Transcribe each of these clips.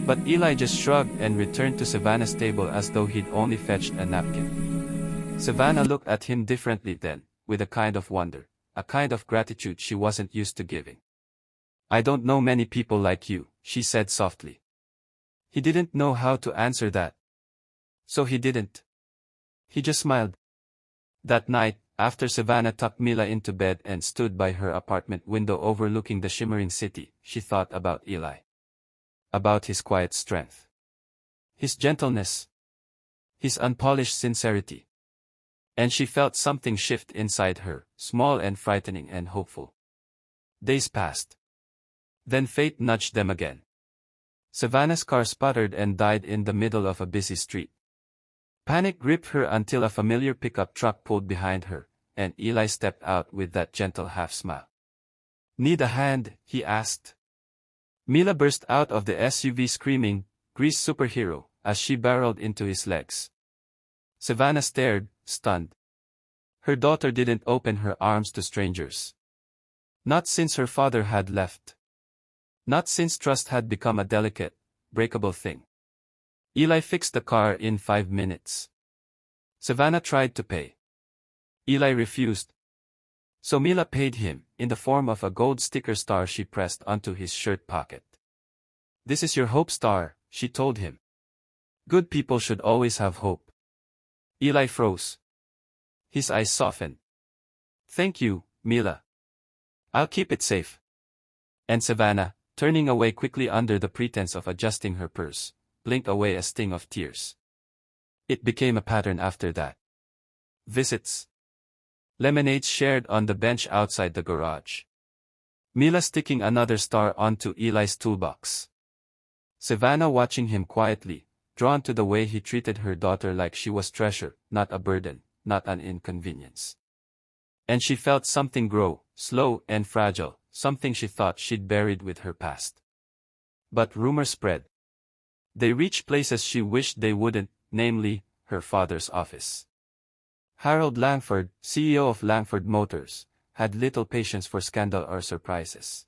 But Eli just shrugged and returned to Savannah's table as though he'd only fetched a napkin. Savannah looked at him differently then, with a kind of wonder, a kind of gratitude she wasn't used to giving. "I don't know many people like you," she said softly. He didn't know how to answer that. So he didn't. He just smiled. That night, after Savannah tucked Mila into bed and stood by her apartment window overlooking the shimmering city, she thought about Eli. About his quiet strength. His gentleness. His unpolished sincerity. And she felt something shift inside her, small and frightening and hopeful. Days passed. Then fate nudged them again. Savannah's car sputtered and died in the middle of a busy street. Panic gripped her until a familiar pickup truck pulled behind her, and Eli stepped out with that gentle half-smile. "Need a hand?" he asked. Mila burst out of the SUV screaming, "Grease superhero," as she barreled into his legs. Savannah stared, stunned. Her daughter didn't open her arms to strangers. Not since her father had left. Not since trust had become a delicate, breakable thing. Eli fixed the car in 5 minutes. Savannah tried to pay. Eli refused. So Mila paid him, in the form of a gold sticker star she pressed onto his shirt pocket. "This is your hope star," she told him. "Good people should always have hope." Eli froze. His eyes softened. "Thank you, Mila. I'll keep it safe." And Savannah, turning away quickly under the pretense of adjusting her purse, blinked away a sting of tears. It became a pattern after that. Visits. Lemonades shared on the bench outside the garage. Mila sticking another star onto Eli's toolbox. Savannah watching him quietly, drawn to the way he treated her daughter like she was treasure, not a burden, not an inconvenience. And she felt something grow, slow and fragile, something she thought she'd buried with her past. But rumors spread. They reached places she wished they wouldn't, namely, her father's office. Harold Langford, CEO of Langford Motors, had little patience for scandal or surprises.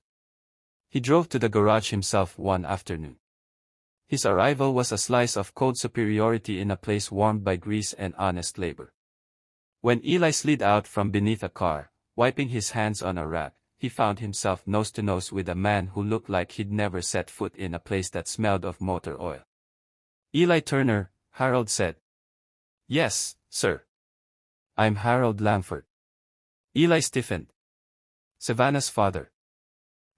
He drove to the garage himself one afternoon. His arrival was a slice of cold superiority in a place warmed by grease and honest labor. When Eli slid out from beneath a car, wiping his hands on a rag, he found himself nose to nose with a man who looked like he'd never set foot in a place that smelled of motor oil. "Eli Turner," Harold said. "Yes, sir. I'm Harold Langford." Eli stiffened. "Savannah's father."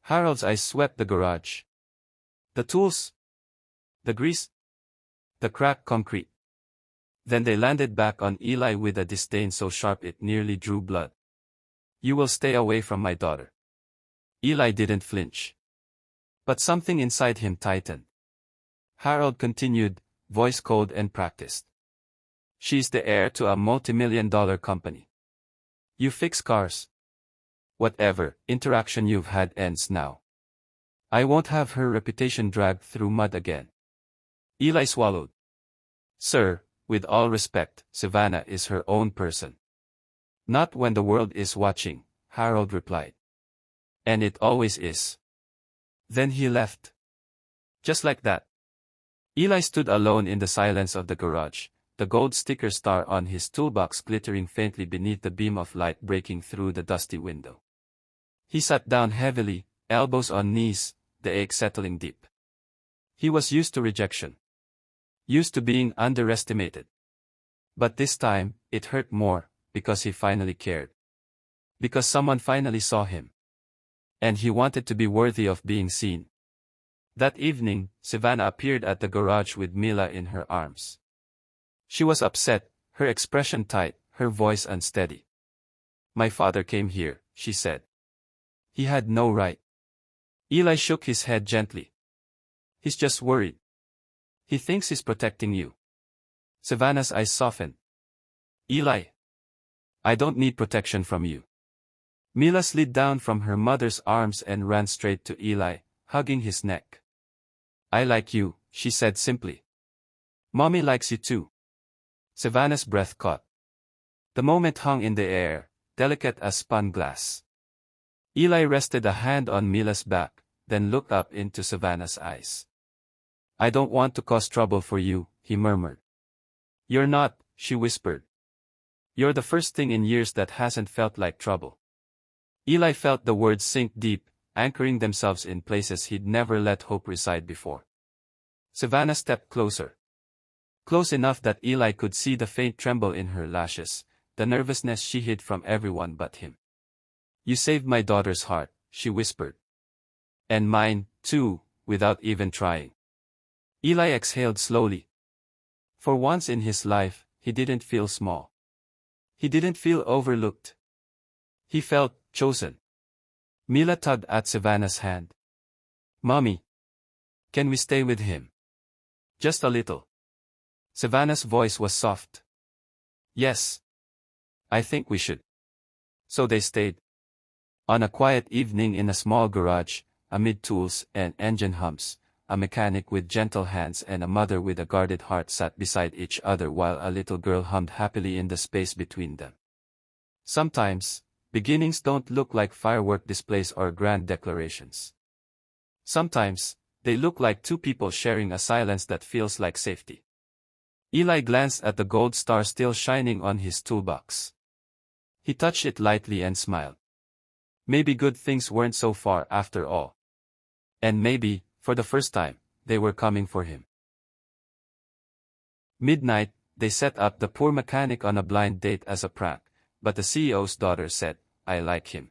Harold's eyes swept the garage. "The tools? The grease? The cracked concrete?" Then they landed back on Eli with a disdain so sharp it nearly drew blood. "You will stay away from my daughter." Eli didn't flinch. But something inside him tightened. Harold continued, voice cold and practiced. "She's the heir to a multi-million-dollar company. You fix cars. Whatever interaction you've had ends now. I won't have her reputation dragged through mud again." Eli swallowed. "Sir, with all respect, Savannah is her own person." "Not when the world is watching," Harold replied. "And it always is." Then he left. Just like that. Eli stood alone in the silence of the garage, the gold sticker star on his toolbox glittering faintly beneath the beam of light breaking through the dusty window. He sat down heavily, elbows on knees, the ache settling deep. He was used to rejection. Used to being underestimated. But this time, it hurt more, because he finally cared. Because someone finally saw him. And he wanted to be worthy of being seen. That evening, Savannah appeared at the garage with Mila in her arms. She was upset, her expression tight, her voice unsteady. "My father came here," she said. "He had no right." Eli shook his head gently. "He's just worried. He thinks he's protecting you." Savannah's eyes softened. "Eli, I don't need protection from you." Mila slid down from her mother's arms and ran straight to Eli, hugging his neck. "I like you," she said simply. "Mommy likes you too." Savannah's breath caught. The moment hung in the air, delicate as spun glass. Eli rested a hand on Mila's back, then looked up into Savannah's eyes. I don't want to cause trouble for you, he murmured. You're not, she whispered. You're the first thing in years that hasn't felt like trouble. Eli felt the words sink deep, anchoring themselves in places he'd never let hope reside before. Savannah stepped closer. Close enough that Eli could see the faint tremble in her lashes, the nervousness she hid from everyone but him. You saved my daughter's heart, she whispered. And mine, too, without even trying. Eli exhaled slowly. For once in his life, he didn't feel small. He didn't feel overlooked. He felt chosen. Mila tugged at Savannah's hand. Mommy. Can we stay with him? Just a little. Savannah's voice was soft. Yes. I think we should. So they stayed. On a quiet evening in a small garage, amid tools and engine hums, a mechanic with gentle hands and a mother with a guarded heart sat beside each other while a little girl hummed happily in the space between them. Sometimes, beginnings don't look like firework displays or grand declarations. Sometimes, they look like two people sharing a silence that feels like safety. Eli glanced at the gold star still shining on his toolbox. He touched it lightly and smiled. Maybe good things weren't so far after all. And maybe, for the first time, they were coming for him. Midnight, they set up the poor mechanic on a blind date as a prank, but the CEO's daughter said, I like him.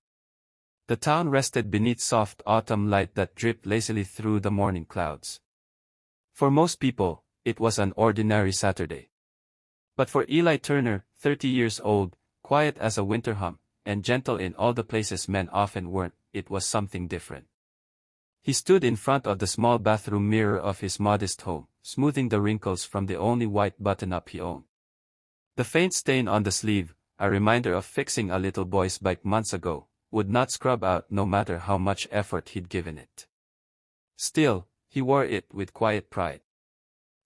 The town rested beneath soft autumn light that dripped lazily through the morning clouds. For most people, it was an ordinary Saturday. But for Eli Turner, 30 years old, quiet as a winter hum, and gentle in all the places men often weren't, it was something different. He stood in front of the small bathroom mirror of his modest home, smoothing the wrinkles from the only white button-up he owned. The faint stain on the sleeve, a reminder of fixing a little boy's bike months ago, would not scrub out no matter how much effort he'd given it. Still, he wore it with quiet pride.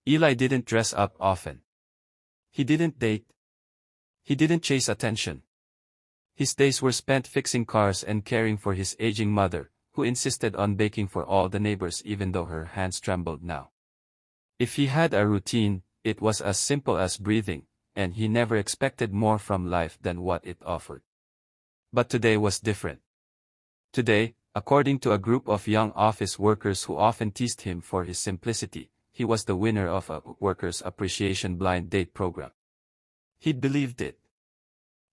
Eli didn't dress up often. He didn't date. He didn't chase attention. His days were spent fixing cars and caring for his aging mother, who insisted on baking for all the neighbors even though her hands trembled now. If he had a routine, it was as simple as breathing, and he never expected more from life than what it offered. But today was different. Today, according to a group of young office workers who often teased him for his simplicity, he was the winner of a Workers' Appreciation Blind Date program. He'd believed it.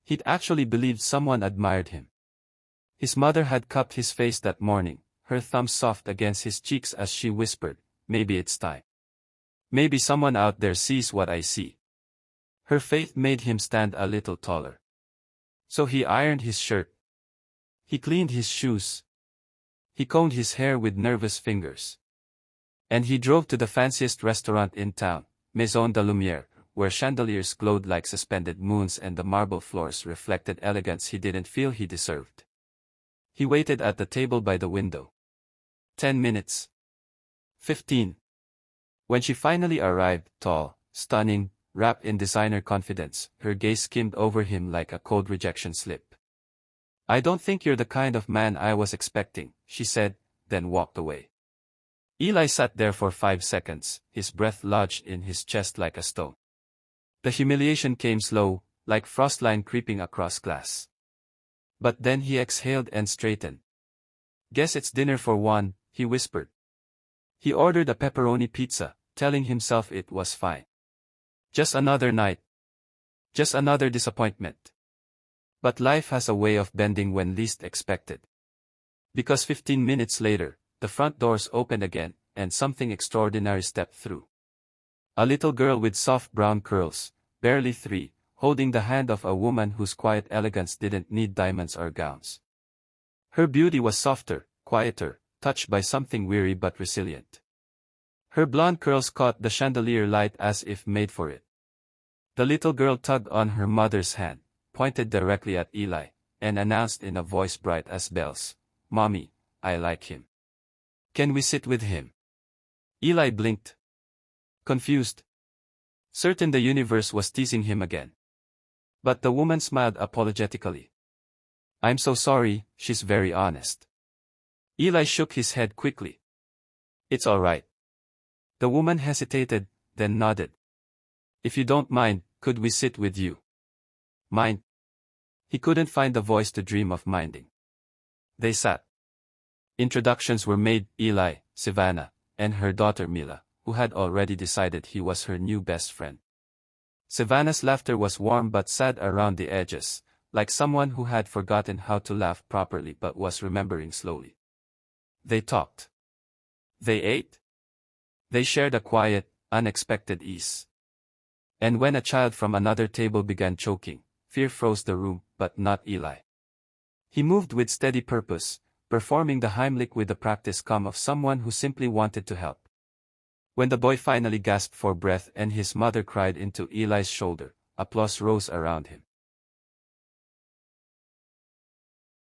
He'd actually believed someone admired him. His mother had cupped his face that morning, her thumb soft against his cheeks as she whispered, maybe it's time. Maybe someone out there sees what I see. Her faith made him stand a little taller. So he ironed his shirt. He cleaned his shoes. He combed his hair with nervous fingers. And he drove to the fanciest restaurant in town, Maison de Lumière, where chandeliers glowed like suspended moons and the marble floors reflected elegance he didn't feel he deserved. He waited at the table by the window. 10 minutes. 15. When she finally arrived, tall, stunning, wrapped in designer confidence, her gaze skimmed over him like a cold rejection slip. I don't think you're the kind of man I was expecting, she said, then walked away. Eli sat there for 5 seconds, his breath lodged in his chest like a stone. The humiliation came slow, like frostline creeping across glass. But then he exhaled and straightened. Guess it's dinner for one, he whispered. He ordered a pepperoni pizza, telling himself it was fine. Just another night. Just another disappointment. But life has a way of bending when least expected. Because 15 minutes later, the front doors opened again, and something extraordinary stepped through. A little girl with soft brown curls, barely 3, holding the hand of a woman whose quiet elegance didn't need diamonds or gowns. Her beauty was softer, quieter, touched by something weary but resilient. Her blonde curls caught the chandelier light as if made for it. The little girl tugged on her mother's hand, pointed directly at Eli, and announced in a voice bright as bells, "Mommy, I like him. Can we sit with him?" Eli blinked. Confused. Certain the universe was teasing him again. But the woman smiled apologetically. "I'm so sorry, she's very honest." Eli shook his head quickly. "It's all right. The woman hesitated, then nodded. If you don't mind, could we sit with you? Mind? He couldn't find the voice to dream of minding. They sat. Introductions were made: Eli, Savannah, and her daughter Mila, who had already decided he was her new best friend. Savannah's laughter was warm but sad around the edges, like someone who had forgotten how to laugh properly but was remembering slowly. They talked. They ate. They shared a quiet, unexpected ease. And when a child from another table began choking, fear froze the room, but not Eli. He moved with steady purpose, performing the Heimlich with the practiced calm of someone who simply wanted to help. When the boy finally gasped for breath and his mother cried into Eli's shoulder, applause rose around him.